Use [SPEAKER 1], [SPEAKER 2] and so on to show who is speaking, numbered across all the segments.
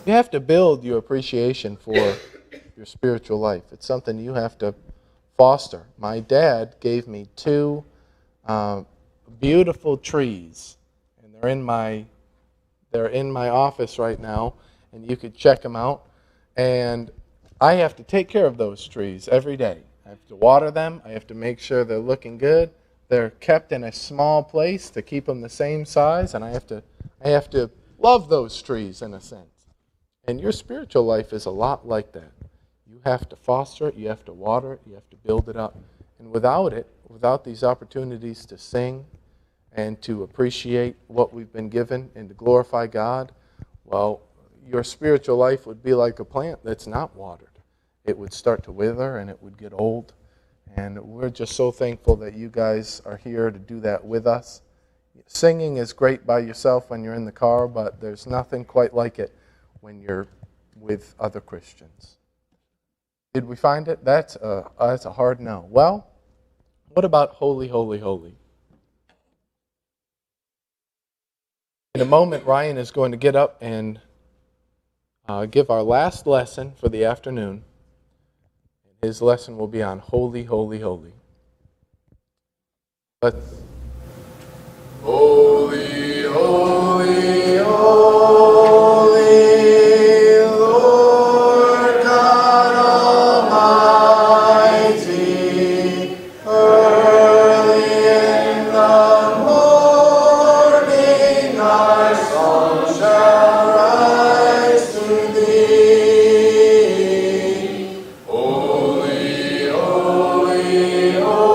[SPEAKER 1] You have to build your appreciation for your spiritual life. It's something you have to foster. My dad gave me two beautiful trees, and they're in my office right now, and you could check them out. And I have to take care of those trees every day. I have to water them. I have to make sure they're looking good. They're kept in a small place to keep them the same size, and I have to love those trees in a sense. And your spiritual life is a lot like that. You have to foster it, you have to water it, you have to build it up. And without it, without these opportunities to sing and to appreciate what we've been given and to glorify God, well, your spiritual life would be like a plant that's not watered. It would start to wither and it would get old. And we're just so thankful that you guys are here to do that with us. Singing is great by yourself when you're in the car, but there's nothing quite like it when you're with other Christians. Did we find it? That's a hard no. Well, what about holy, holy, holy? In a moment, Ryan is going to get up and give our last lesson for the afternoon. His lesson will be on holy, holy, holy. Let's
[SPEAKER 2] Holy, holy, holy, Lord God Almighty, early in the morning our song shall rise to thee. Holy, holy, holy,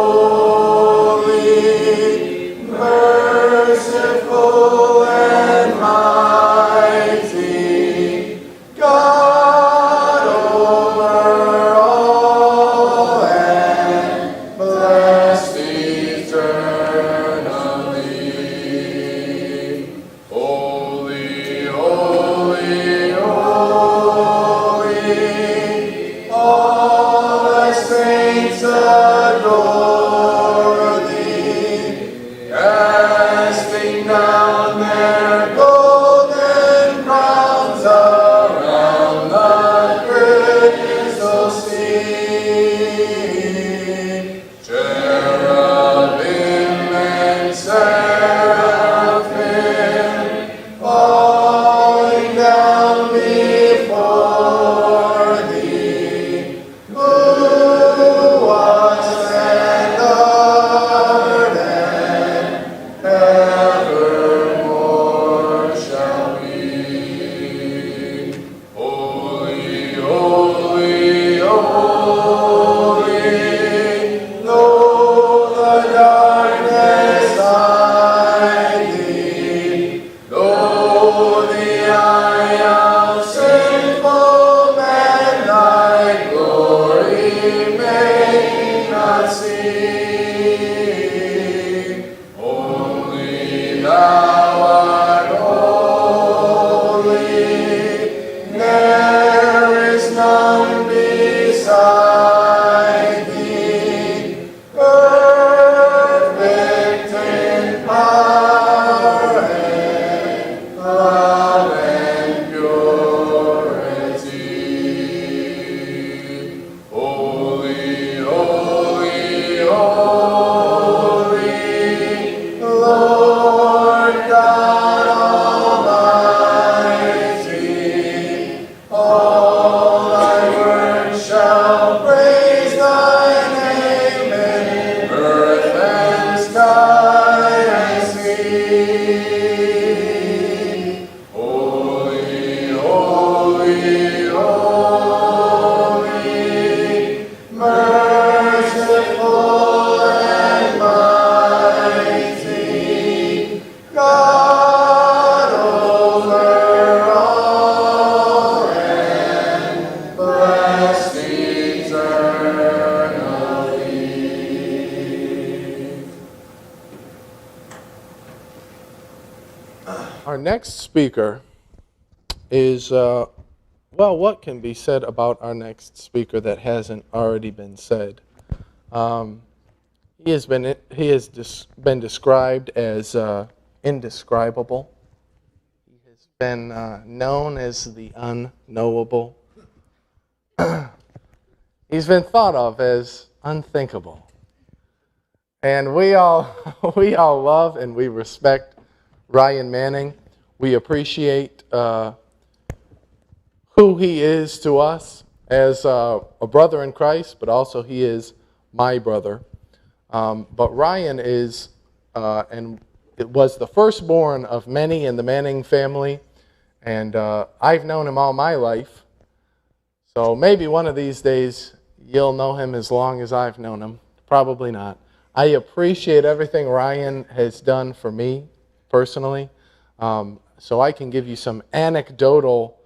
[SPEAKER 2] merciful and mighty, God over all and blessed eternally. Holy, holy, holy, all the saints adore thee, casting down their golden crowns around the crystal sea. Cherubim and seraphim falling down before thee, who was and art and evermore shall be. Holy, holy, holy, though the darkness hide thee, though the eye of sinful man thy glory may not see. Only thou art holy, there is none beside thee, perfect in power and love and purity. Holy, holy, holy, Lord God Almighty, all thy works shall praise thy name in earth and sky and sea. Holy, holy, holy, merciful and mighty, God over all and blessed eternally.
[SPEAKER 1] Our next speaker is, what can be said about our next speaker that hasn't already been said? He has been described as indescribable. He has been known as the unknowable. He's been thought of as unthinkable. And we all love and we respect Ryan Manning. We appreciate who he is to us as a brother in Christ, but also he is my brother. But Ryan is, and it was the firstborn of many in the Manning family, and I've known him all my life. So maybe one of these days you'll know him as long as I've known him. Probably not. I appreciate everything Ryan has done for me personally, so I can give you some anecdotal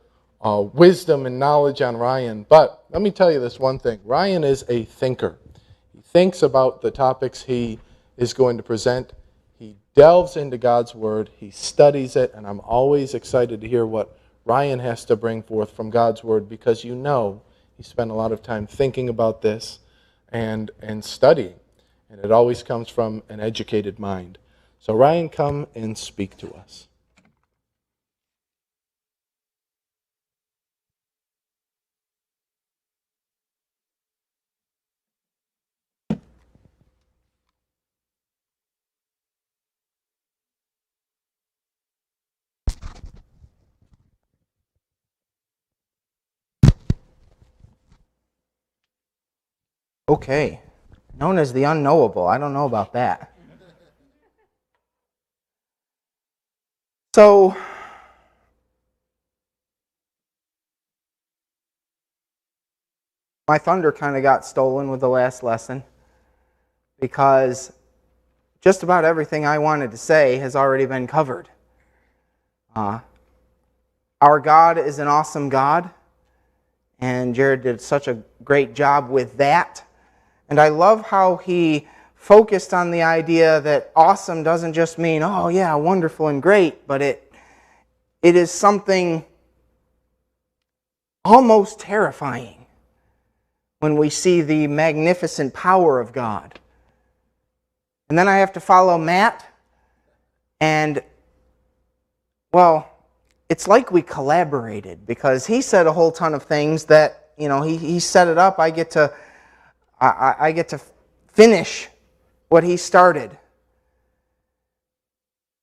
[SPEAKER 1] wisdom and knowledge on Ryan. But let me tell you this one thing. Ryan is a thinker. He thinks about the topics he is going to present. He delves into God's Word. He studies it, and I'm always excited to hear what Ryan has to bring forth from God's Word, because you know he spent a lot of time thinking about this and studying. And it always comes from an educated mind. So Ryan, come and speak to us.
[SPEAKER 3] Okay. Known as the unknowable. I don't know about that. So, my thunder kind of got stolen with the last lesson, because just about everything I wanted to say has already been covered. Our God is an awesome God, and Jared did such a great job with that. And I love how he focused on the idea that awesome doesn't just mean, oh yeah, wonderful and great, but it is something almost terrifying when we see the magnificent power of God. And then I have to follow Matt, and, well, it's like we collaborated, because he said a whole ton of things that, he set it up. I get to finish what he started.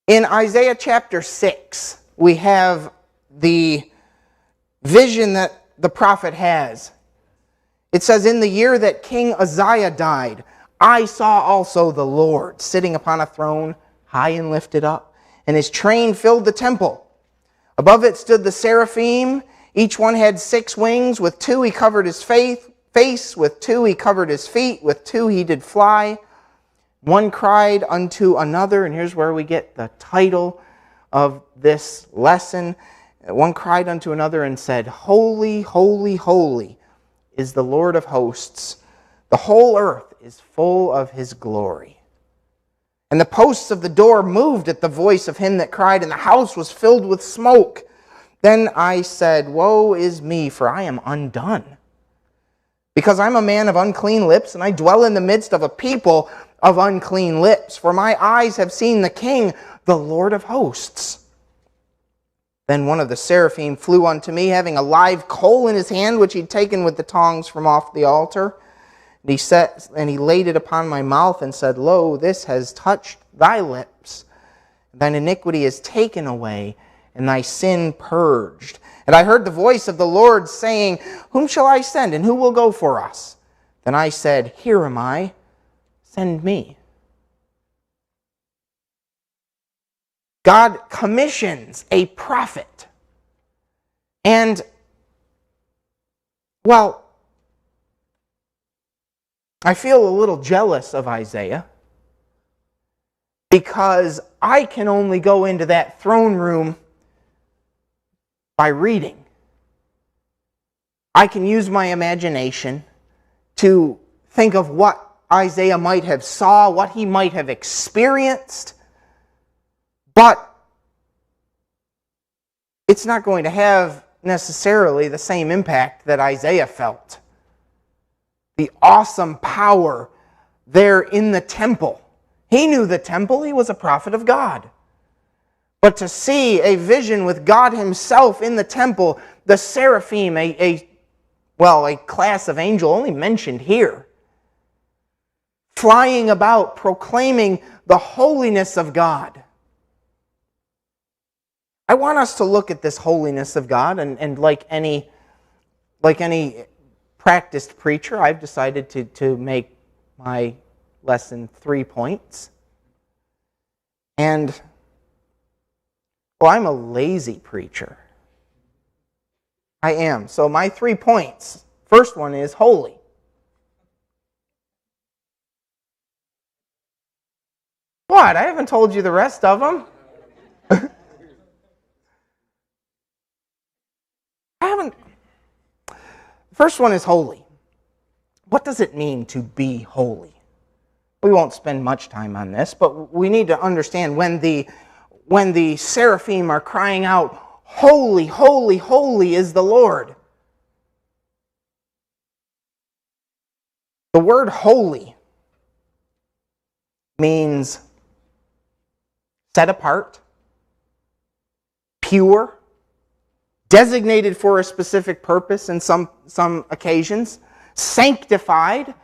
[SPEAKER 3] In Isaiah chapter 6, we have the vision that the prophet has. It says, in the year that King Uzziah died, I saw also the Lord sitting upon a throne, high and lifted up, and his train filled the temple. Above it stood the seraphim. Each one had 6 wings. With 2 he covered his face. With 2 he covered his feet. With 2 he did fly. One cried unto another, and here's where we get the title of this lesson. One cried unto another and said, Holy, holy, holy is the Lord of hosts. The whole earth is full of his glory. And the posts of the door moved at the voice of him that cried, and the house was filled with smoke. Then I said, Woe is me, for I am undone, because I'm a man of unclean lips, and I dwell in the midst of a people of unclean lips. For my eyes have seen the King, the Lord of hosts. Then one of the seraphim flew unto me, having a live coal in his hand, which he'd taken with the tongs from off the altar. And he laid it upon my mouth and said, Lo, this has touched thy lips. Thine iniquity is taken away, and thy sin purged. And I heard the voice of the Lord saying, Whom shall I send, and who will go for us? Then I said, Here am I, send me. God commissions a prophet. And, well, I feel a little jealous of Isaiah, because I can only go into that throne room by reading. I can use my imagination to think of what Isaiah might have saw, what he might have experienced, but it's not going to have necessarily the same impact that Isaiah felt. The awesome power there in the temple. He knew the temple. He was a prophet of God. But to see a vision with God himself in the temple, the seraphim, a class of angel only mentioned here, flying about, proclaiming the holiness of God. I want us to look at this holiness of God, and like any practiced preacher, I've decided to make my lesson 3 points. And, well, I'm a lazy preacher. I am. So my 3 points. First one is holy. What? I haven't told you the rest of them. First one is holy. What does it mean to be holy? We won't spend much time on this, but we need to understand when the seraphim are crying out, "Holy, holy, holy is the Lord." The word holy means set apart, pure, designated for a specific purpose in some occasions, sanctified.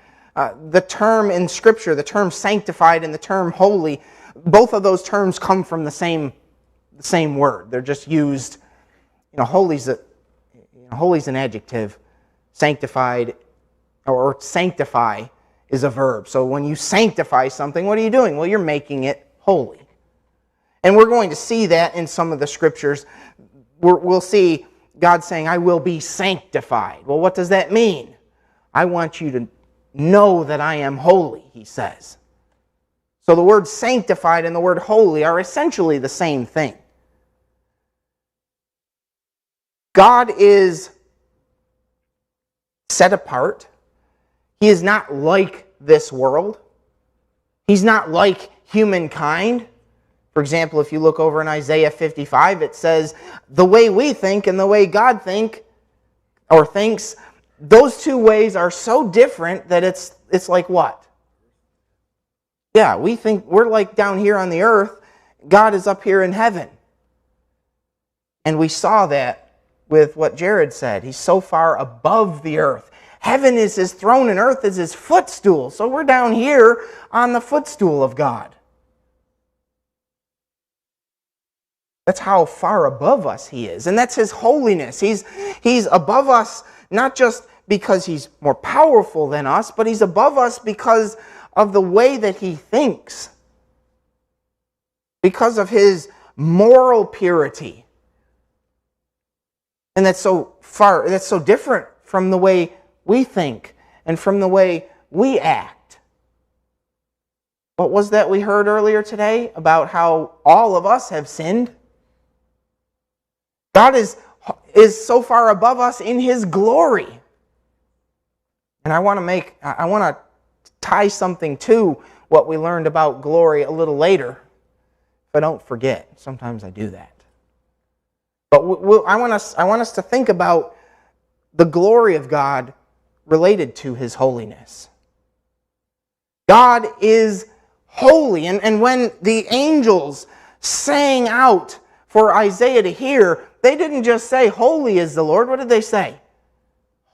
[SPEAKER 3] The term in Scripture, the term sanctified and the term holy, both of those terms come from the same word. They're just used. Holy's an adjective. Sanctified or sanctify is a verb. So when you sanctify something, what are you doing? Well, you're making it holy. And we're going to see that in some of the Scriptures. We'll see God saying, "I will be sanctified." Well, what does that mean? I want you to know that I am holy, he says. So the word sanctified and the word holy are essentially the same thing. God is set apart. He is not like this world. He's not like humankind. For example, if you look over in Isaiah 55, it says, the way we think and the way God thinks, those two ways are so different that it's like what? Yeah, we think we're like down here on the earth. God is up here in heaven. And we saw that with what Jared said. He's so far above the earth. Heaven is his throne and earth is his footstool. So we're down here on the footstool of God. That's how far above us he is. And that's his holiness. He's above us not just because he's more powerful than us, but he's above us because of the way that he thinks. Because of his moral purity. And that's so different from the way we think and from the way we act. What was that we heard earlier today about how all of us have sinned? God is so far above us in his glory. And I want to tie something to what we learned about glory a little later. If I don't forget. Sometimes I do that. But I want us to think about the glory of God related to his holiness. God is holy. And when the angels sang out for Isaiah to hear, they didn't just say, "Holy is the Lord." What did they say?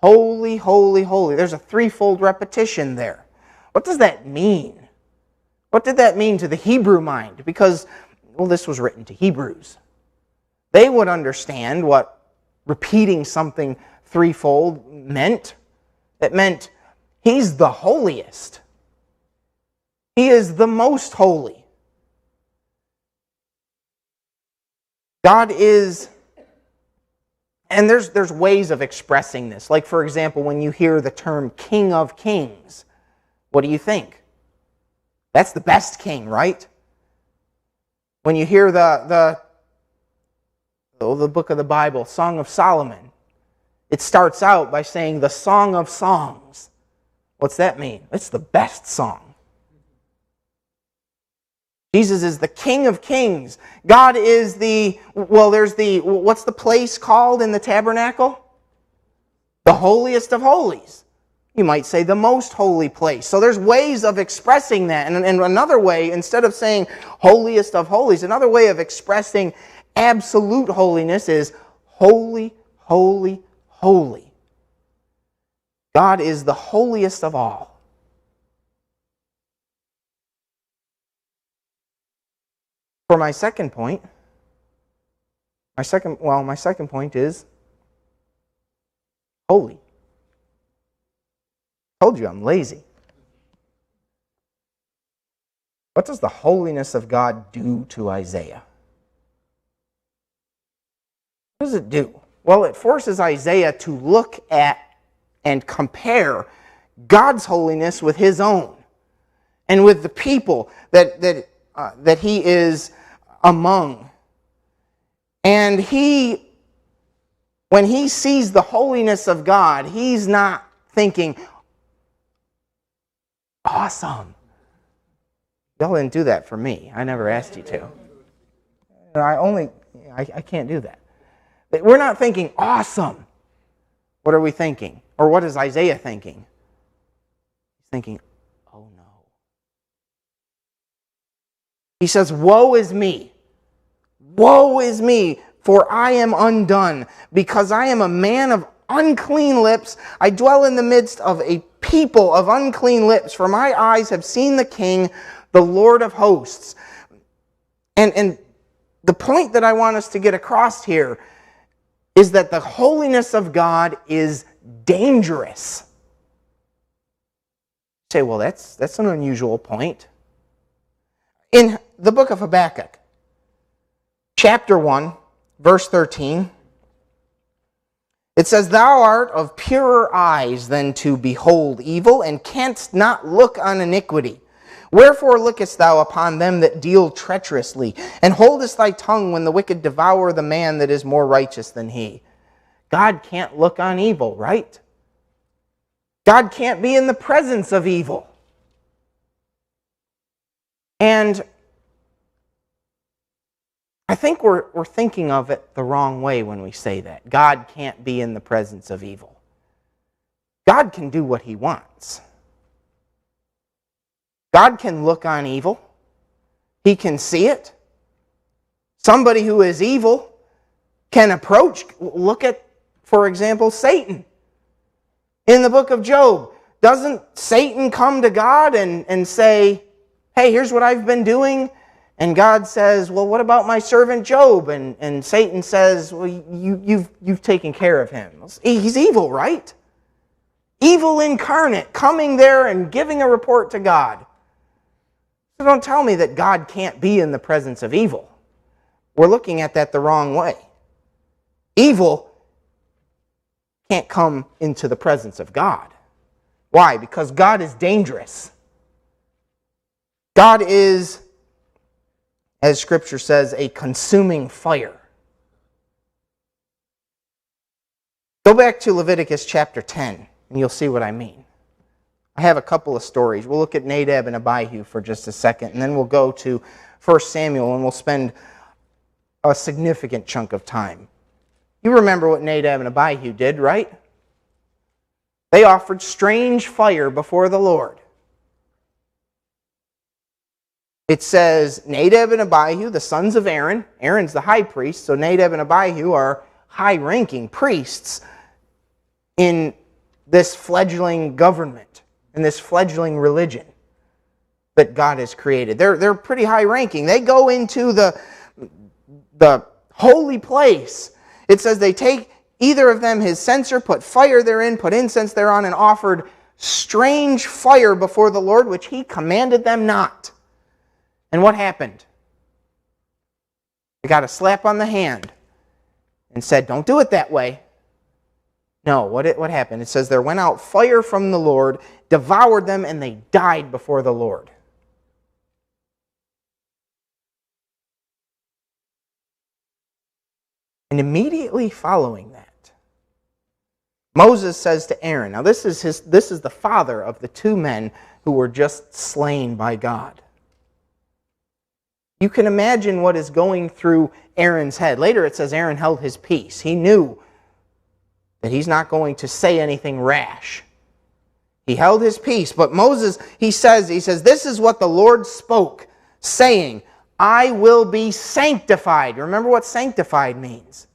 [SPEAKER 3] Holy, holy, holy. There's a threefold repetition there. What does that mean? What did that mean to the Hebrew mind? Because, this was written to Hebrews. They would understand what repeating something threefold meant. It meant he's the holiest. He is the most holy. God is, and there's ways of expressing this. Like, for example, when you hear the term King of Kings, what do you think? That's the best king, right? When you hear the book of the Bible, Song of Solomon, it starts out by saying the Song of Songs. What's that mean? It's the best song. Jesus is the King of Kings. God is what's the place called in the tabernacle? The holiest of holies. You might say the most holy place. So there's ways of expressing that. And another way, instead of saying holiest of holies, another way of expressing absolute holiness is holy, holy, holy. God is the holiest of all. For my second point, my second point is holy. I told you I'm lazy. What does the holiness of God do to Isaiah? What does it do? Well, it forces Isaiah to look at and compare God's holiness with his own and with the people that he is among. And when he sees the holiness of God, he's not thinking, awesome. Y'all didn't do that for me. I never asked you to. I can't do that. We're not thinking, awesome. What are we thinking? Or what is Isaiah thinking? He's thinking, oh no. He says, woe is me. Woe is me, for I am undone, because I am a man of unclean lips. I dwell in the midst of a people of unclean lips, for my eyes have seen the King, the Lord of hosts. And the point that I want us to get across here is that the holiness of God is dangerous. You say, well, that's an unusual point. In the book of Habakkuk, chapter 1, verse 13, it says, thou art of purer eyes than to behold evil, and canst not look on iniquity. Wherefore lookest thou upon them that deal treacherously, and holdest thy tongue when the wicked devour the man that is more righteous than he? God can't look on evil, right? God can't be in the presence of evil. And I think we're thinking of it the wrong way when we say that. God can't be in the presence of evil. God can do what he wants. God can look on evil. He can see it. Somebody who is evil can approach. Look at, for example, Satan. In the book of Job, doesn't Satan come to God and say, hey, here's what I've been doing? And God says, well, what about my servant Job? And Satan says, well, you've taken care of him. He's evil, right? Evil incarnate, coming there and giving a report to God. So don't tell me that God can't be in the presence of evil. We're looking at that the wrong way. Evil can't come into the presence of God. Why? Because God is dangerous. God is, as Scripture says, a consuming fire. Go back to Leviticus chapter 10, and you'll see what I mean. I have a couple of stories. We'll look at Nadab and Abihu for just a second, and then we'll go to 1 Samuel, and we'll spend a significant chunk of time. You remember what Nadab and Abihu did, right? They offered strange fire before the Lord. It says, Nadab and Abihu, the sons of Aaron. Aaron's the high priest, so Nadab and Abihu are high-ranking priests in this fledgling government, in this fledgling religion that God has created. They're pretty high-ranking. They go into the holy place. It says they take either of them his censer, put fire therein, put incense thereon, and offered strange fire before the Lord, which he commanded them not. And what happened? They got a slap on the hand and said, don't do it that way. No, what happened? It says there went out fire from the Lord, devoured them, and they died before the Lord. And immediately following that, Moses says to Aaron, now this is the father of the two men who were just slain by God. You can imagine what is going through Aaron's head. Later it says Aaron held his peace. He knew that he's not going to say anything rash. He held his peace. But Moses, he says, this is what the Lord spoke, saying, I will be sanctified. Remember what sanctified means.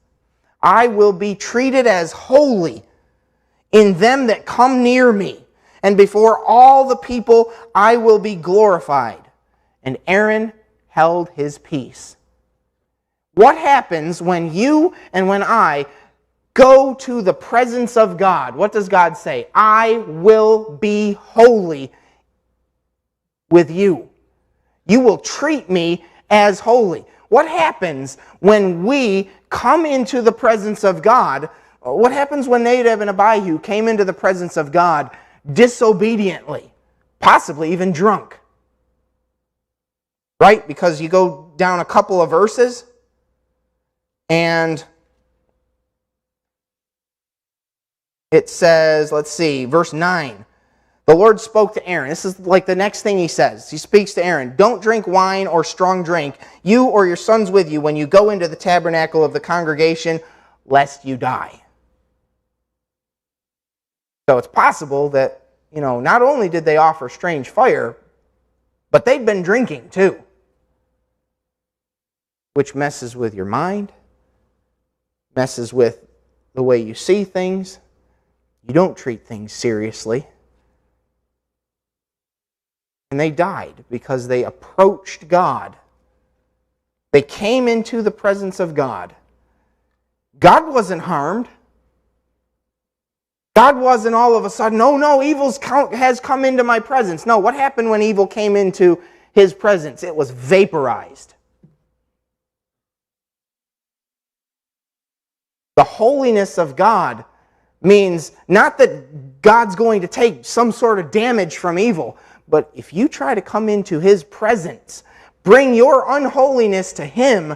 [SPEAKER 3] I will be treated as holy in them that come near me. And before all the people I will be glorified. And Aaron held his peace. What happens when you and when I go to the presence of God? What does God say? I will be holy with you. You will treat me as holy. What happens when we come into the presence of God? What happens when Nadab and Abihu came into the presence of God disobediently, possibly even drunk? Right? Because you go down a couple of verses and it says, let's see, verse 9. The Lord spoke to Aaron. This is like the next thing he says. He speaks to Aaron. Don't drink wine or strong drink, you or your sons with you, when you go into the tabernacle of the congregation, lest you die. So it's possible that, not only did they offer strange fire, but they'd been drinking too. Which messes with your mind, messes with the way you see things. You don't treat things seriously. And they died because they approached God. They came into the presence of God. God wasn't harmed. God wasn't all of a sudden, oh no, evil has come into my presence. No, what happened when evil came into his presence? It was vaporized. The holiness of God means not that God's going to take some sort of damage from evil, but if you try to come into his presence, bring your unholiness to him,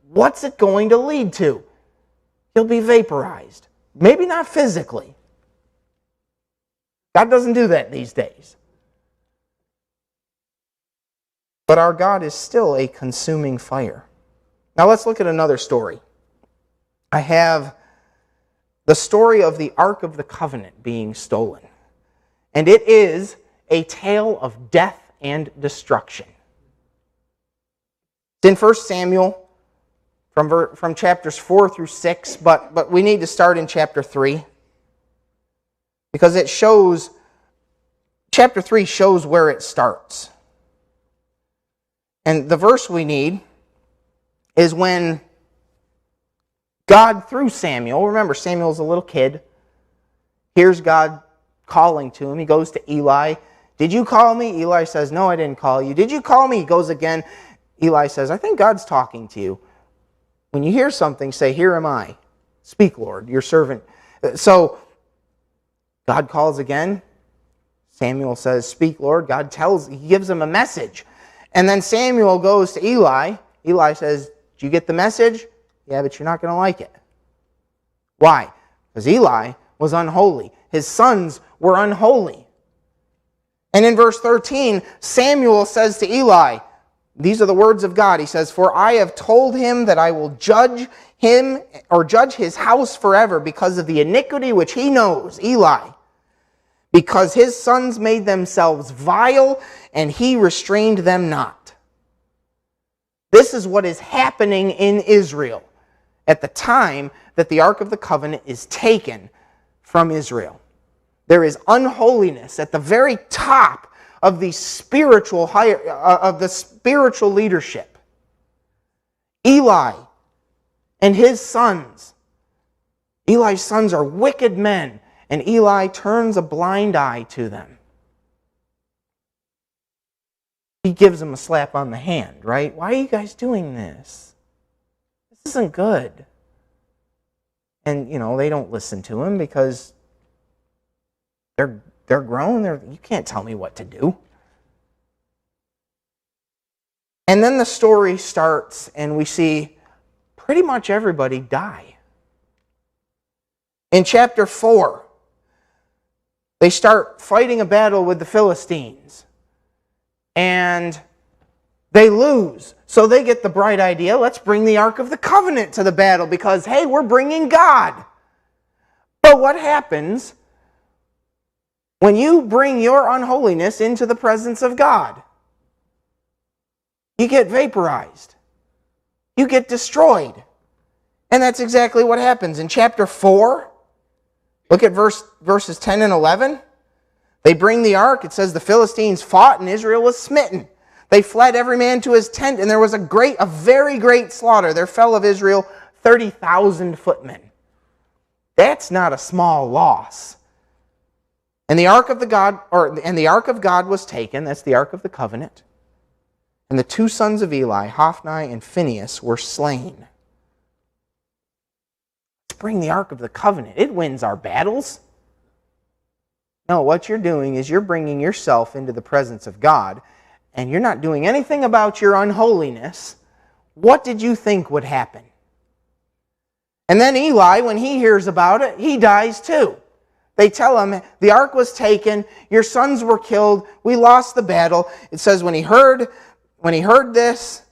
[SPEAKER 3] what's it going to lead to? He'll be vaporized. Maybe not physically. God doesn't do that these days. But our God is still a consuming fire. Now let's look at another story. I have the story of the Ark of the Covenant being stolen. And it is a tale of death and destruction. It's in 1 Samuel from chapters 4 through 6, but we need to start in chapter 3. Because it shows, chapter 3 shows where it starts. And the verse we need is when God, through Samuel, remember Samuel's a little kid, hears God calling to him. He goes to Eli. Did you call me? Eli says, no, I didn't call you. Did you call me? He goes again. Eli says, I think God's talking to you. When you hear something, say, here am I. Speak, Lord, your servant. So, God calls again. Samuel says, speak, Lord. God he gives him a message. And then Samuel goes to Eli. Eli says, did you get the message? Yeah, but you're not going to like it. Why? Because Eli was unholy. His sons were unholy. And in verse 13, Samuel says to Eli, these are the words of God. He says, for I have told him that I will judge him or judge his house forever because of the iniquity which he knows, Eli, because his sons made themselves vile and he restrained them not. This is what is happening in Israel at the time that the Ark of the Covenant is taken from Israel. There is unholiness at the very top of the spiritual leadership. Eli and his sons. Eli's sons are wicked men, and Eli turns a blind eye to them. He gives them a slap on the hand, right? Why are you guys doing this? This isn't good. And, they don't listen to him because they're grown. You can't tell me what to do. And then the story starts, and we see pretty much everybody die. In chapter 4, they start fighting a battle with the Philistines. And they lose. So they get the bright idea, let's bring the Ark of the Covenant to the battle because, hey, we're bringing God. But what happens When you bring your unholiness into the presence of God, you get vaporized. You get destroyed. And that's exactly what happens. In chapter 4, look at verses 10 and 11. They bring the ark. It says the Philistines fought and Israel was smitten. They fled every man to his tent, and there was a very great slaughter. There fell of Israel 30,000 footmen. That's not a small loss. And the ark of God was taken. That's the ark of the covenant. And the two sons of Eli, Hophni and Phinehas, were slain. Let's bring the ark of the covenant. It wins our battles. No, what you're doing is you're bringing yourself into the presence of God, and you're not doing anything about your unholiness. What did you think would happen? And then Eli, when he hears about it, he dies too. They tell him, the ark was taken, your sons were killed, we lost the battle. It says when he heard this,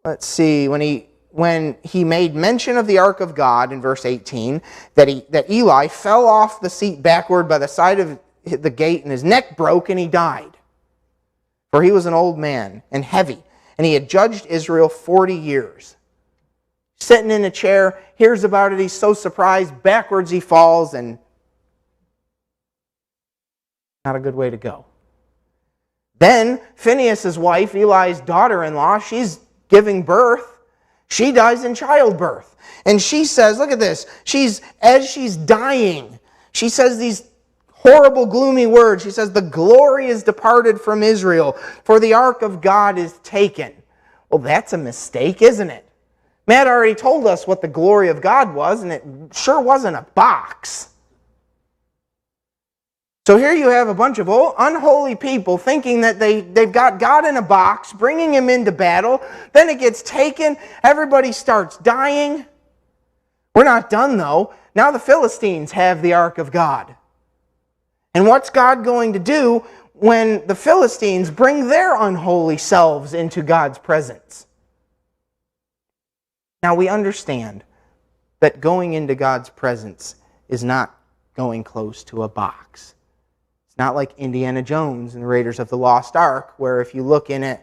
[SPEAKER 3] let's see, when he made mention of the ark of God in verse 18, that Eli fell off the seat backward by the side of the gate, and his neck broke, and he died. For he was an old man and heavy, and he had judged Israel 40 years. Sitting in a chair, hears about it, he's so surprised, backwards he falls, and not a good way to go. Then Phinehas' wife, Eli's daughter-in-law, she's giving birth. She dies in childbirth. And she says, look at this, as she's dying, she says these horrible, gloomy words. She says, the glory is departed from Israel, for the ark of God is taken. Well, that's a mistake, isn't it? Matt already told us what the glory of God was, and it sure wasn't a box. So here you have a bunch of unholy people thinking that they've got God in a box, bringing him into battle. Then it gets taken. Everybody starts dying. We're not done, though. Now the Philistines have the ark of God. And what's God going to do when the Philistines bring their unholy selves into God's presence? Now we understand that going into God's presence is not going close to a box. It's not like Indiana Jones and the Raiders of the Lost Ark, where if you look in it,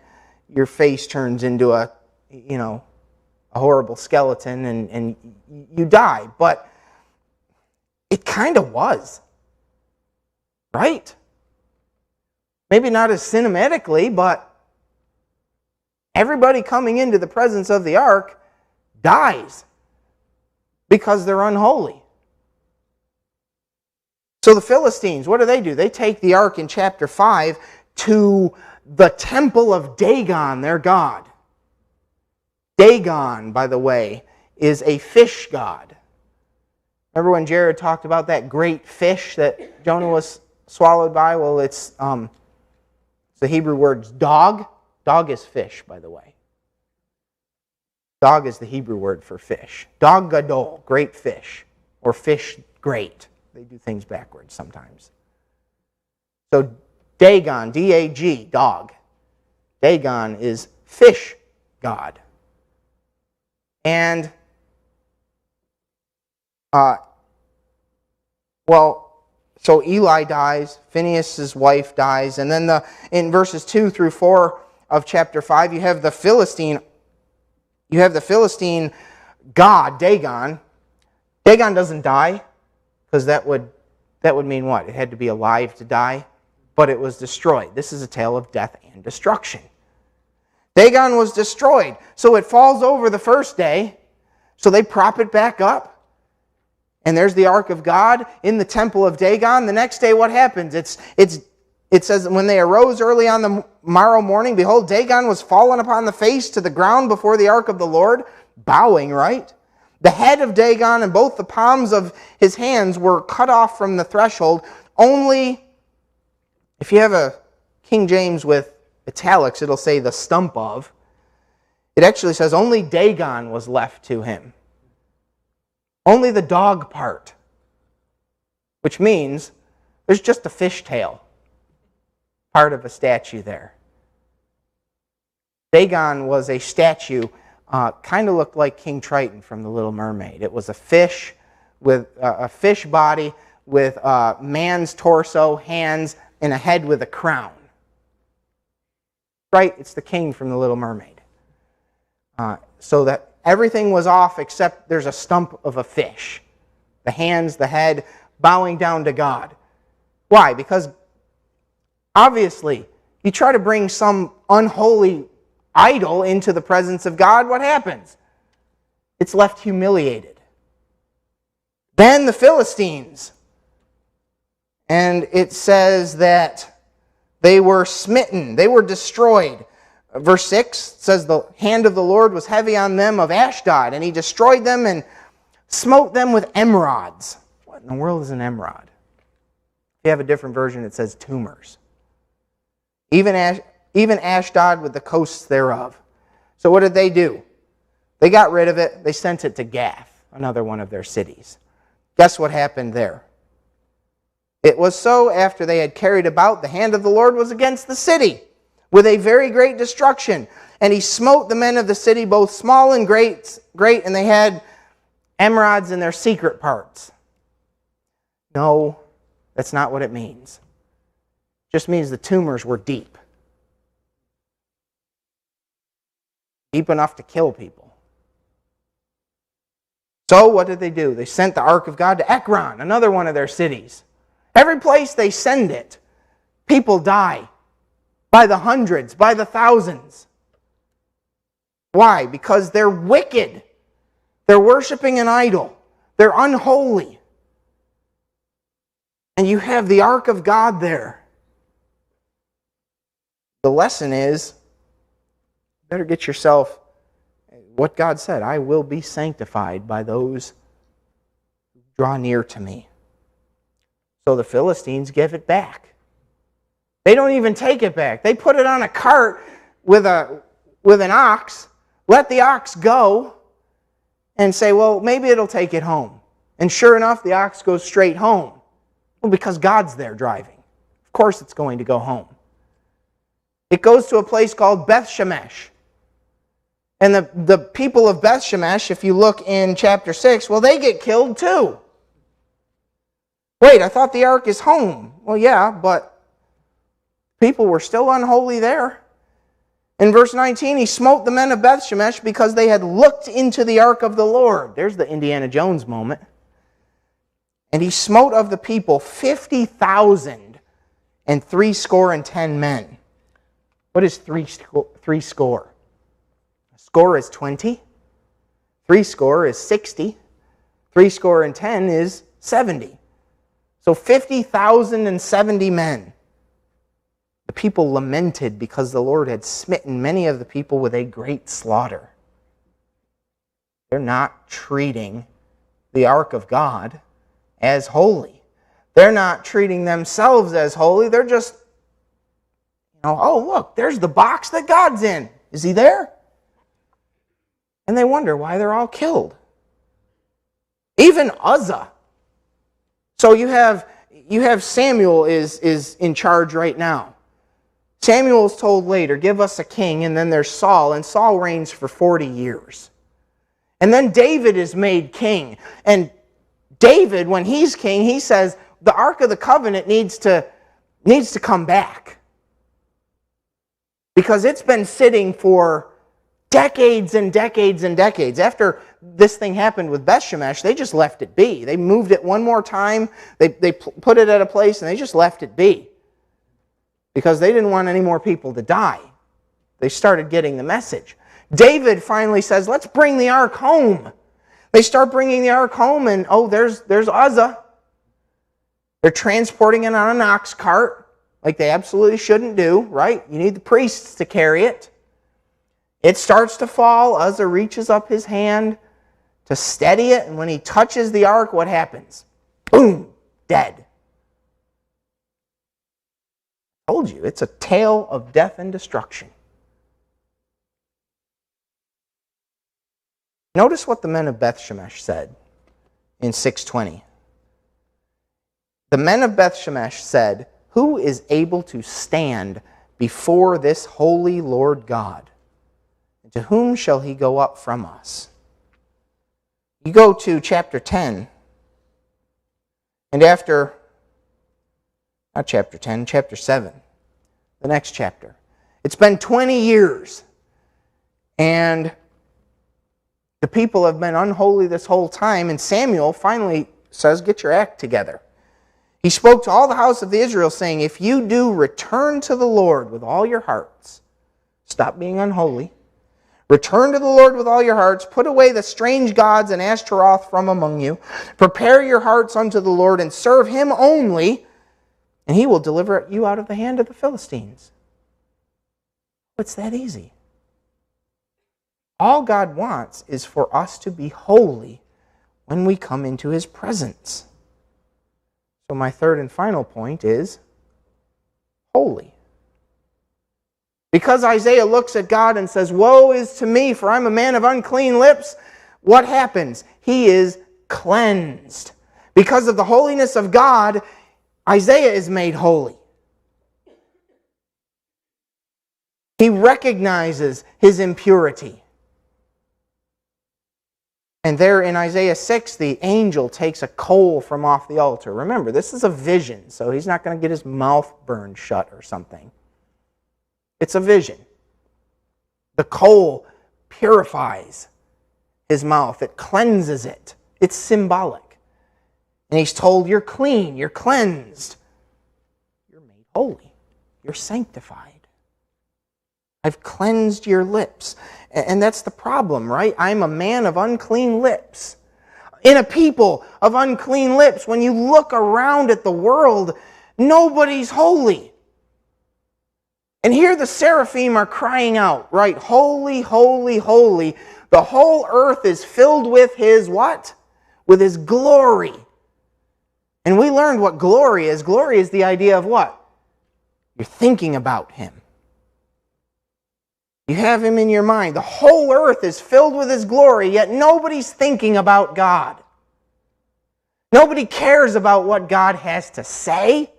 [SPEAKER 3] your face turns into a horrible skeleton and you die. But it kind of was. Right? Maybe not as cinematically, but everybody coming into the presence of the ark dies because they're unholy. So the Philistines, what do? They take the ark in chapter 5 to the temple of Dagon, their god. Dagon, by the way, is a fish god. Remember when Jared talked about that great fish that Jonah was swallowed by? Well, it's the Hebrew words dog. Dog is fish, by the way. Dog is the Hebrew word for fish. Dog gadol, great fish, or fish great. They do things backwards sometimes. So Dagon, D-A-G, dog. Dagon is fish god. And, so Eli dies, Phinehas' wife dies, and then in verses 2 through 4 of chapter 5, you have the Philistine god, Dagon. Dagon doesn't die, because that would mean what? It had to be alive to die, but it was destroyed. This is a tale of death and destruction. Dagon was destroyed, so it falls over the first day, so they prop it back up. And there's the ark of God in the temple of Dagon. The next day, what happens? It says, when they arose early on the morrow morning, behold, Dagon was fallen upon the face to the ground before the ark of the Lord, bowing, right? The head of Dagon and both the palms of his hands were cut off from the threshold. Only, if you have a King James with italics, it'll say the stump of. It actually says only Dagon was left to him. Only the dog part, which means there's just a fishtail part of a statue there. Dagon was a statue, kind of looked like King Triton from The Little Mermaid. It was a fish with a fish body with a man's torso, hands, and a head with a crown. Right? It's the king from The Little Mermaid. So that everything was off except there's a stump of a fish. The hands, the head, bowing down to God. Why? Because obviously, you try to bring some unholy idol into the presence of God, what happens? It's left humiliated. Then the Philistines. And it says that they were smitten, they were destroyed. Verse 6 says the hand of the Lord was heavy on them of Ashdod, and he destroyed them and smote them with emerods. What in the world is an emerod? If you have a different version, it says tumors. Even Ashdod with the coasts thereof. So what did they do? They got rid of it. They sent it to Gath, another one of their cities. Guess what happened there? It was so after they had carried about, the hand of the Lord was against the city with a very great destruction. And he smote the men of the city, both small and great, and they had emerods in their secret parts. No, that's not what it means. It just means the tumors were deep. Deep enough to kill people. So what did they do? They sent the ark of God to Ekron, another one of their cities. Every place they send it, people die. By the hundreds, by the thousands. Why? Because they're wicked. They're worshiping an idol. They're unholy. And you have the ark of God there. The lesson is, better get yourself what God said, I will be sanctified by those who draw near to me. So the Philistines give it back. They don't even take it back. They put it on a cart with an ox, let the ox go, and say, well, maybe it'll take it home. And sure enough, the ox goes straight home. Well, because God's there driving. Of course it's going to go home. It goes to a place called Beth Shemesh. And the people of Beth Shemesh, if you look in chapter 6, well, they get killed too. Wait, I thought the ark is home. Well, yeah, but people were still unholy there. In verse 19, he smote the men of Beth Shemesh because they had looked into the ark of the Lord. There's the Indiana Jones moment. And he smote of the people 50,000 and 70 men. What is three score? A score is 20. 70 is 60. 70 is 70. So 50,070 men. The people lamented because the Lord had smitten many of the people with a great slaughter. They're not treating the ark of God as holy. They're not treating themselves as holy. They're just, oh, look, there's the box that God's in. Is he there? And they wonder why they're all killed. Even Uzzah. So you have Samuel is in charge right now. Samuel is told later, give us a king, and then there's Saul, and Saul reigns for 40 years. And then David is made king. And David, when he's king, he says, the Ark of the Covenant needs to come back. Because it's been sitting for decades and decades and decades. After this thing happened with Beth Shemesh, they just left it be. They moved it one more time, they put it at a place, and they just left it be. Because they didn't want any more people to die. They started getting the message. David finally says, let's bring the ark home. They start bringing the ark home, and there's Uzzah. They're transporting it on an ox cart, like they absolutely shouldn't do, right? You need the priests to carry it. It starts to fall. Uzzah reaches up his hand to steady it, and when he touches the ark, what happens? Boom! Dead. I told you, it's a tale of death and destruction. Notice what the men of Beth Shemesh said in 6:20. The men of Beth Shemesh said, who is able to stand before this holy Lord God? And to whom shall he go up from us? You go to chapter 10, And after, not chapter 10, chapter 7, the next chapter. It's been 20 years, and the people have been unholy this whole time, and Samuel finally says, get your act together. He spoke to all the house of Israel, saying, if you do return to the Lord with all your hearts, stop being unholy, return to the Lord with all your hearts, put away the strange gods and Ashtaroth from among you, prepare your hearts unto the Lord, and serve Him only, and He will deliver you out of the hand of the Philistines. It's that easy. All God wants is for us to be holy when we come into His presence. So my third and final point is holy. Because Isaiah looks at God and says, woe is to me, for I'm a man of unclean lips, what happens? He is cleansed. Because of the holiness of God, Isaiah is made holy. He recognizes his impurity. And there in Isaiah 6, the angel takes a coal from off the altar. Remember, this is a vision, so he's not going to get his mouth burned shut or something. It's a vision. The coal purifies his mouth. It cleanses it. It's symbolic. And he's told, you're clean, you're cleansed. You're made holy. You're sanctified. I've cleansed your lips. And that's the problem, right? I'm a man of unclean lips. In a people of unclean lips, when you look around at the world, nobody's holy. And here the seraphim are crying out, right? Holy, holy, holy. The whole earth is filled with His what? With His glory. And we learned what glory is. Glory is the idea of what? You're thinking about Him. You have Him in your mind. The whole earth is filled with His glory, yet nobody's thinking about God. Nobody cares about what God has to say.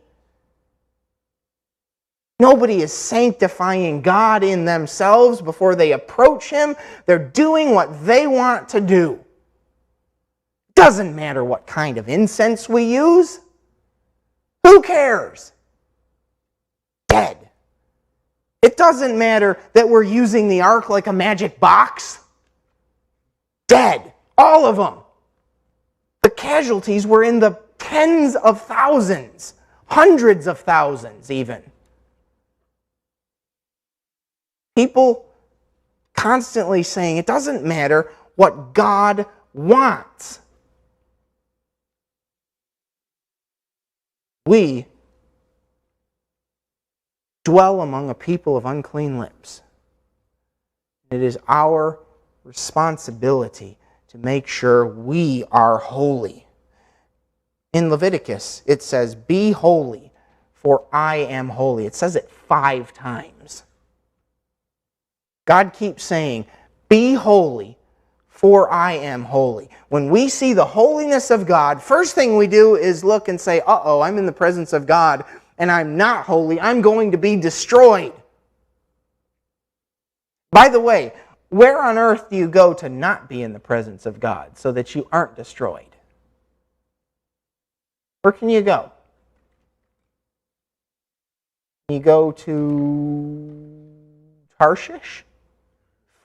[SPEAKER 3] Nobody is sanctifying God in themselves before they approach Him. They're doing what they want to do. Doesn't matter what kind of incense we use. Who cares? Dead. It doesn't matter that we're using the ark like a magic box. Dead. All of them. The casualties were in the tens of thousands, hundreds of thousands even. People constantly saying it doesn't matter what God wants. We dwell among a people of unclean lips. It is our responsibility to make sure we are holy. In Leviticus, it says, be holy, for I am holy. It says it 5 times. God keeps saying, be holy, for I am holy. When we see the holiness of God, first thing we do is look and say, uh-oh, I'm in the presence of God, and I'm not holy. I'm going to be destroyed. By the way, where on earth do you go to not be in the presence of God so that you aren't destroyed? Where can you go? You go to Tarshish?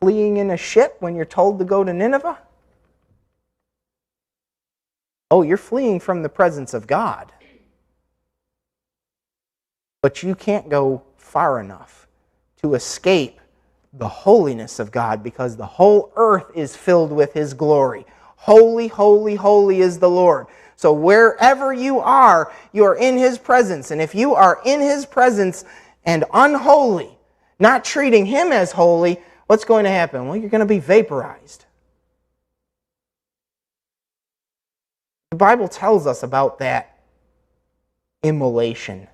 [SPEAKER 3] Fleeing in a ship when you're told to go to Nineveh? Oh, you're fleeing from the presence of God. But you can't go far enough to escape the holiness of God, because the whole earth is filled with His glory. Holy, holy, holy is the Lord. So wherever you are in His presence. And if you are in His presence and unholy, not treating Him as holy, what's going to happen? Well, you're going to be vaporized. The Bible tells us about that immolation.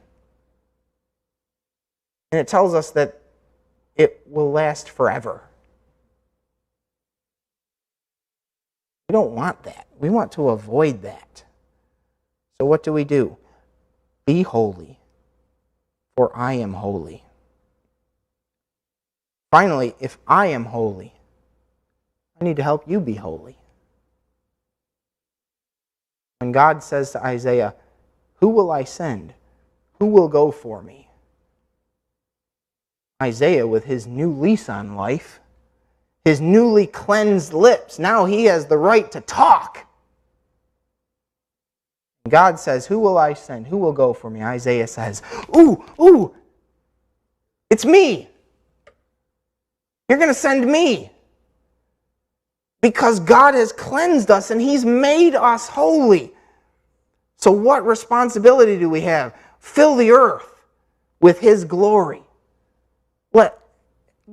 [SPEAKER 3] And it tells us that it will last forever. We don't want that. We want to avoid that. So what do? Be holy, for I am holy. Finally, if I am holy, I need to help you be holy. When God says to Isaiah, Who will I send? Who will go for me? Isaiah, with his new lease on life, his newly cleansed lips, now he has the right to talk. God says, who will I send? Who will go for me? Isaiah says, ooh, it's me. You're going to send me. Because God has cleansed us and He's made us holy. So what responsibility do we have? Fill the earth with His glory.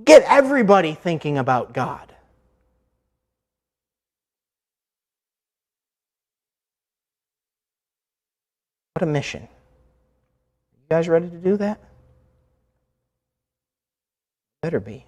[SPEAKER 3] Get everybody thinking about God. What a mission. You guys ready to do that? Better be.